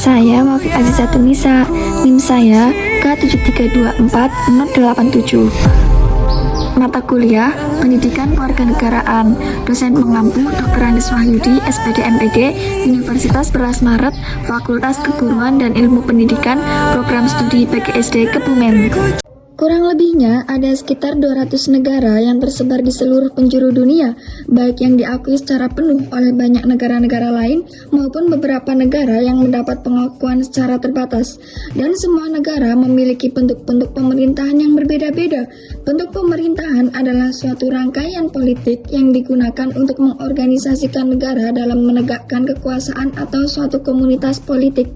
Saya Maufik Aziza Tunisa, NIM saya K7324087. Mata kuliah Pendidikan Kewarganegaraan, dosen pengampu Dr. Andis Wahyudi, SPD MPD, Universitas 11 Maret, Fakultas Keguruan dan Ilmu Pendidikan, Program Studi PGSD Kebumen. Kurang lebihnya ada sekitar 200 negara yang tersebar di seluruh penjuru dunia, baik yang diakui secara penuh oleh banyak negara-negara lain maupun beberapa negara yang mendapat pengakuan secara terbatas. Dan semua negara memiliki bentuk-bentuk pemerintahan yang berbeda-beda. Bentuk pemerintahan adalah suatu rangkaian politik yang digunakan untuk mengorganisasikan negara dalam menegakkan kekuasaan atau suatu komunitas politik.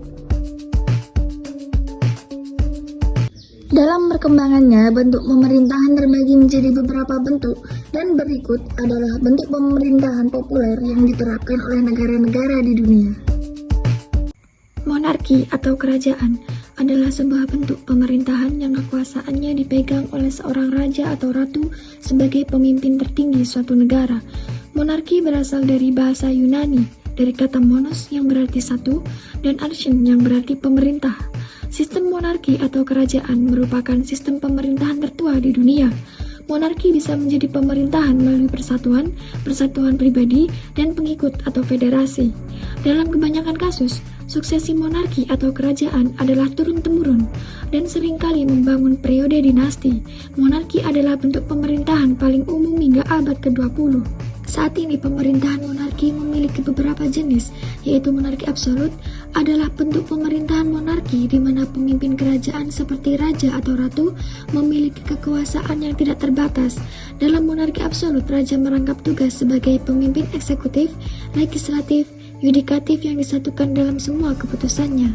Dalam perkembangannya, bentuk pemerintahan terbagi menjadi beberapa bentuk, dan berikut adalah bentuk pemerintahan populer yang diterapkan oleh negara-negara di dunia. Monarki atau kerajaan adalah sebuah bentuk pemerintahan yang kekuasaannya dipegang oleh seorang raja atau ratu sebagai pemimpin tertinggi suatu negara. Monarki berasal dari bahasa Yunani, dari kata monos yang berarti satu, dan archen yang berarti pemerintah. Sistem monarki atau kerajaan merupakan sistem pemerintahan tertua di dunia. Monarki bisa menjadi pemerintahan melalui persatuan, persatuan pribadi, dan pengikut atau federasi. Dalam kebanyakan kasus, suksesi monarki atau kerajaan adalah turun-temurun dan seringkali membangun periode dinasti. Monarki adalah bentuk pemerintahan paling umum hingga abad ke-20. Saat ini pemerintahan monarki memiliki beberapa jenis, yaitu monarki absolut adalah bentuk pemerintahan monarki di mana pemimpin kerajaan seperti raja atau ratu memiliki kekuasaan yang tidak terbatas. Dalam monarki absolut, raja merangkap tugas sebagai pemimpin eksekutif, legislatif, yudikatif yang disatukan dalam semua keputusannya.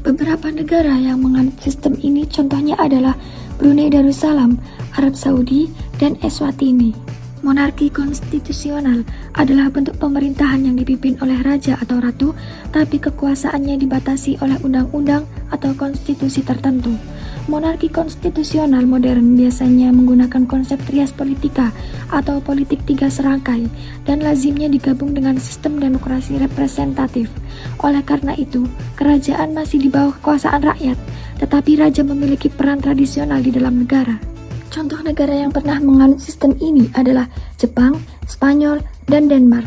Beberapa negara yang menganut sistem ini contohnya adalah Brunei Darussalam, Arab Saudi, dan Eswatini. Monarki konstitusional adalah bentuk pemerintahan yang dipimpin oleh raja atau ratu, tapi kekuasaannya dibatasi oleh undang-undang atau konstitusi tertentu. Monarki konstitusional modern biasanya menggunakan konsep trias politika atau politik tiga serangkai, dan lazimnya digabung dengan sistem demokrasi representatif. Oleh karena itu, kerajaan masih di bawah kekuasaan rakyat, tetapi raja memiliki peran tradisional di dalam negara. Contoh negara yang pernah menganut sistem ini adalah Jepang, Spanyol, dan Denmark.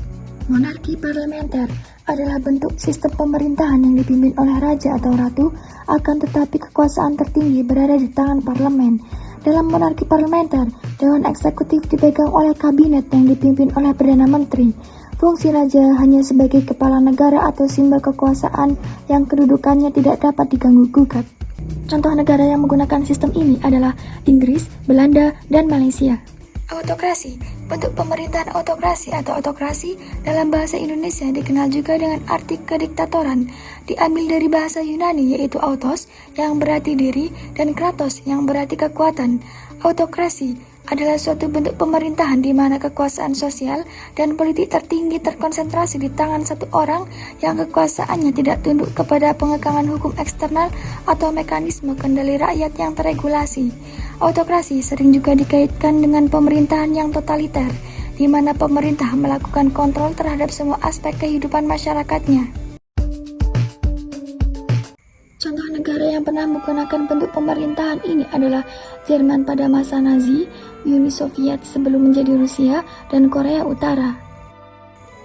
Monarki parlementer adalah bentuk sistem pemerintahan yang dipimpin oleh raja atau ratu, akan tetapi kekuasaan tertinggi berada di tangan parlemen. Dalam monarki parlementer, dewan eksekutif dipegang oleh kabinet yang dipimpin oleh Perdana Menteri. Fungsi raja hanya sebagai kepala negara atau simbol kekuasaan yang kedudukannya tidak dapat diganggu-gugat. Contoh negara yang menggunakan sistem ini adalah Inggris, Belanda, dan Malaysia. Autokrasi, bentuk pemerintahan autokrasi atau autokrasi dalam bahasa Indonesia dikenal juga dengan arti kediktatoran, diambil dari bahasa Yunani yaitu autos yang berarti diri dan kratos yang berarti kekuatan. Autokrasi adalah suatu bentuk pemerintahan di mana kekuasaan sosial dan politik tertinggi terkonsentrasi di tangan satu orang yang kekuasaannya tidak tunduk kepada pengekangan hukum eksternal atau mekanisme kendali rakyat yang teregulasi. Autokrasi sering juga dikaitkan dengan pemerintahan yang totaliter, di mana pemerintah melakukan kontrol terhadap semua aspek kehidupan masyarakatnya. Contoh negara yang pernah menggunakan bentuk pemerintahan ini adalah Jerman pada masa Nazi, Uni Soviet sebelum menjadi Rusia, dan Korea Utara.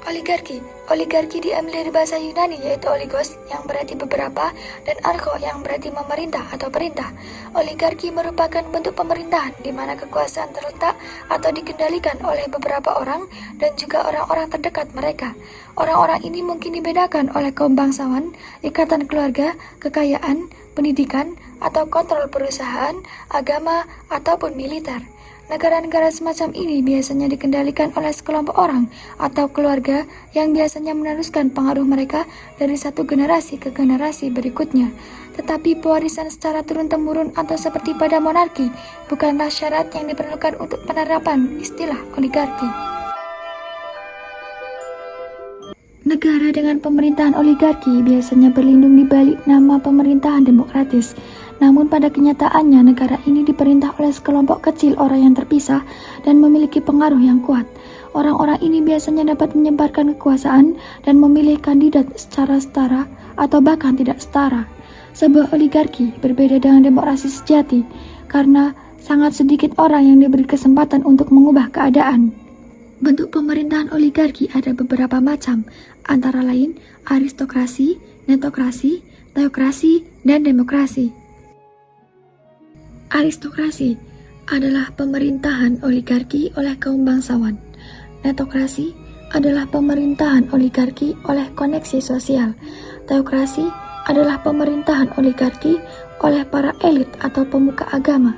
Oligarki diambil dari bahasa Yunani yaitu oligos yang berarti beberapa dan archo yang berarti memerintah atau perintah. Oligarki merupakan bentuk pemerintahan di mana kekuasaan terletak atau dikendalikan oleh beberapa orang dan juga orang-orang terdekat mereka. Orang-orang ini mungkin dibedakan oleh kaum bangsawan, ikatan keluarga, kekayaan, pendidikan, atau kontrol perusahaan, agama, ataupun militer. Negara-negara semacam ini biasanya dikendalikan oleh sekelompok orang atau keluarga yang biasanya meneruskan pengaruh mereka dari satu generasi ke generasi berikutnya. Tetapi pewarisan secara turun-temurun atau seperti pada monarki bukanlah syarat yang diperlukan untuk penerapan istilah oligarki. Negara dengan pemerintahan oligarki biasanya berlindung di balik nama pemerintahan demokratis. Namun pada kenyataannya negara ini diperintah oleh sekelompok kecil orang yang terpisah dan memiliki pengaruh yang kuat. Orang-orang ini biasanya dapat menyebarkan kekuasaan dan memilih kandidat secara setara atau bahkan tidak setara. Sebuah oligarki berbeda dengan demokrasi sejati karena sangat sedikit orang yang diberi kesempatan untuk mengubah keadaan. Bentuk pemerintahan oligarki ada beberapa macam, antara lain aristokrasi, netokrasi, teokrasi, dan demokrasi. Aristokrasi adalah pemerintahan oligarki oleh kaum bangsawan. Netokrasi adalah pemerintahan oligarki oleh koneksi sosial. Teokrasi adalah pemerintahan oligarki oleh para elit atau pemuka agama.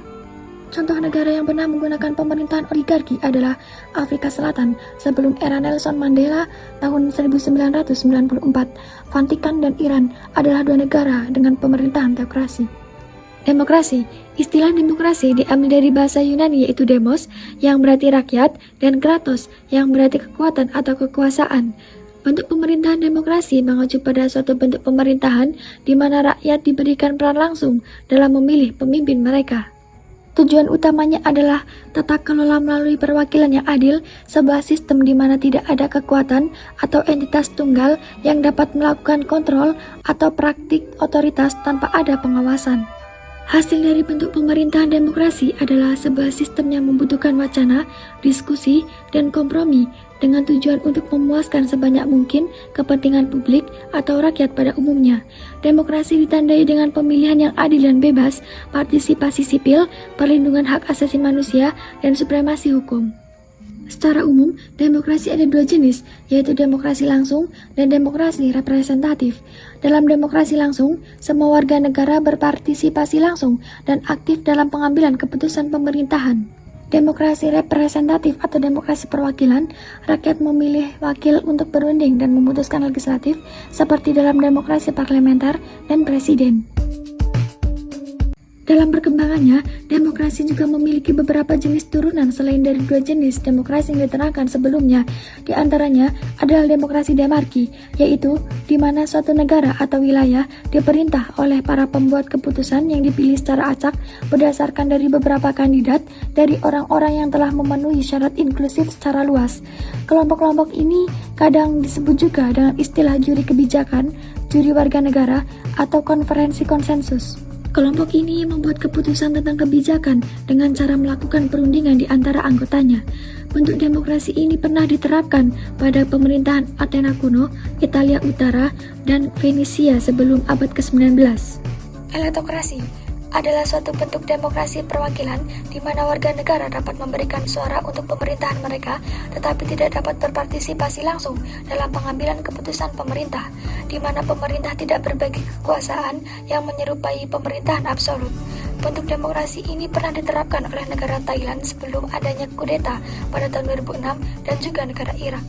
Contoh negara yang pernah menggunakan pemerintahan oligarki adalah Afrika Selatan sebelum era Nelson Mandela tahun 1994. Vatikan dan Iran adalah dua negara dengan pemerintahan teokrasi. Demokrasi. Istilah demokrasi diambil dari bahasa Yunani yaitu demos yang berarti rakyat dan kratos yang berarti kekuatan atau kekuasaan. Bentuk pemerintahan demokrasi mengacu pada suatu bentuk pemerintahan di mana rakyat diberikan peran langsung dalam memilih pemimpin mereka. Tujuan utamanya adalah tata kelola melalui perwakilan yang adil, sebuah sistem di mana tidak ada kekuatan atau entitas tunggal yang dapat melakukan kontrol atau praktik otoritas tanpa ada pengawasan. Hasil dari bentuk pemerintahan demokrasi adalah sebuah sistem yang membutuhkan wacana, diskusi, dan kompromi dengan tujuan untuk memuaskan sebanyak mungkin kepentingan publik atau rakyat pada umumnya. Demokrasi ditandai dengan pemilihan yang adil dan bebas, partisipasi sipil, perlindungan hak asasi manusia, dan supremasi hukum. Secara umum, demokrasi ada dua jenis, yaitu demokrasi langsung dan demokrasi representatif. Dalam demokrasi langsung, semua warga negara berpartisipasi langsung dan aktif dalam pengambilan keputusan pemerintahan. Demokrasi representatif atau demokrasi perwakilan, rakyat memilih wakil untuk berunding dan memutuskan legislatif, seperti dalam demokrasi parlementer dan presiden. Dalam perkembangannya, demokrasi juga memiliki beberapa jenis turunan selain dari dua jenis demokrasi yang diterangkan sebelumnya. Di antaranya adalah demokrasi demarki, yaitu di mana suatu negara atau wilayah diperintah oleh para pembuat keputusan yang dipilih secara acak berdasarkan dari beberapa kandidat dari orang-orang yang telah memenuhi syarat inklusif secara luas. Kelompok-kelompok ini kadang disebut juga dengan istilah juri kebijakan, juri warga negara, atau konferensi konsensus. Kelompok ini membuat keputusan tentang kebijakan dengan cara melakukan perundingan di antara anggotanya. Bentuk demokrasi ini pernah diterapkan pada pemerintahan Athena kuno, Italia Utara, dan Venesia sebelum abad ke-19. Elitokrasi adalah suatu bentuk demokrasi perwakilan di mana warga negara dapat memberikan suara untuk pemerintahan mereka, tetapi tidak dapat berpartisipasi langsung dalam pengambilan keputusan pemerintah, di mana pemerintah tidak berbagi kekuasaan yang menyerupai pemerintahan absolut. Bentuk demokrasi ini pernah diterapkan oleh negara Thailand sebelum adanya kudeta pada tahun 2006 dan juga negara Irak.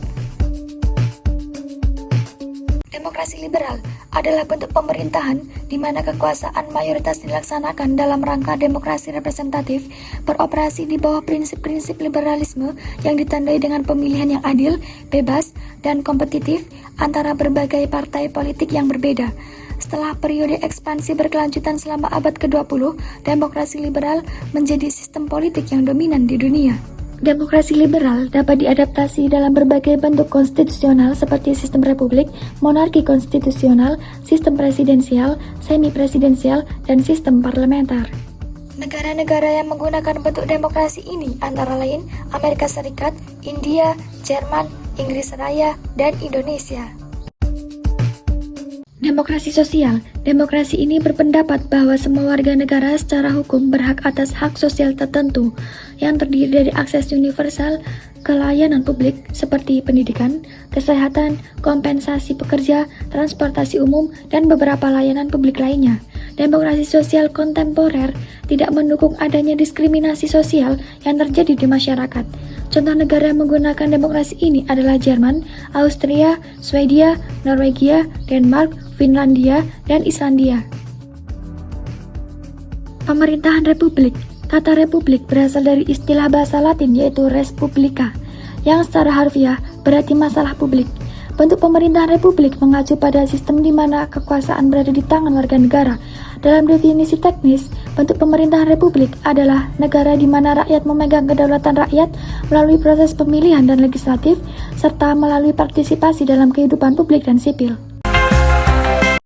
Demokrasi liberal adalah bentuk pemerintahan di mana kekuasaan mayoritas dilaksanakan dalam rangka demokrasi representatif, beroperasi di bawah prinsip-prinsip liberalisme yang ditandai dengan pemilihan yang adil, bebas, dan kompetitif antara berbagai partai politik yang berbeda. Setelah periode ekspansi berkelanjutan selama abad ke-20, demokrasi liberal menjadi sistem politik yang dominan di dunia. Demokrasi liberal dapat diadaptasi dalam berbagai bentuk konstitusional seperti sistem republik, monarki konstitusional, sistem presidensial, semi-presidensial, dan sistem parlementer. Negara-negara yang menggunakan bentuk demokrasi ini antara lain Amerika Serikat, India, Jerman, Inggris Raya, dan Indonesia. Demokrasi sosial. Demokrasi ini berpendapat bahwa semua warga negara secara hukum berhak atas hak sosial tertentu yang terdiri dari akses universal ke layanan publik seperti pendidikan, kesehatan, kompensasi pekerja, transportasi umum, dan beberapa layanan publik lainnya. Demokrasi sosial kontemporer tidak mendukung adanya diskriminasi sosial yang terjadi di masyarakat. Contoh negara yang menggunakan demokrasi ini adalah Jerman, Austria, Swedia, Norwegia, Denmark, Finlandia, dan Islandia. Pemerintahan republik. Kata republik berasal dari istilah bahasa Latin yaitu res publica, yang secara harfiah berarti masalah publik. Bentuk pemerintahan republik mengacu pada sistem di mana kekuasaan berada di tangan warga negara. Dalam definisi teknis, bentuk pemerintahan republik adalah negara di mana rakyat memegang kedaulatan rakyat melalui proses pemilihan dan legislatif, serta melalui partisipasi dalam kehidupan publik dan sipil.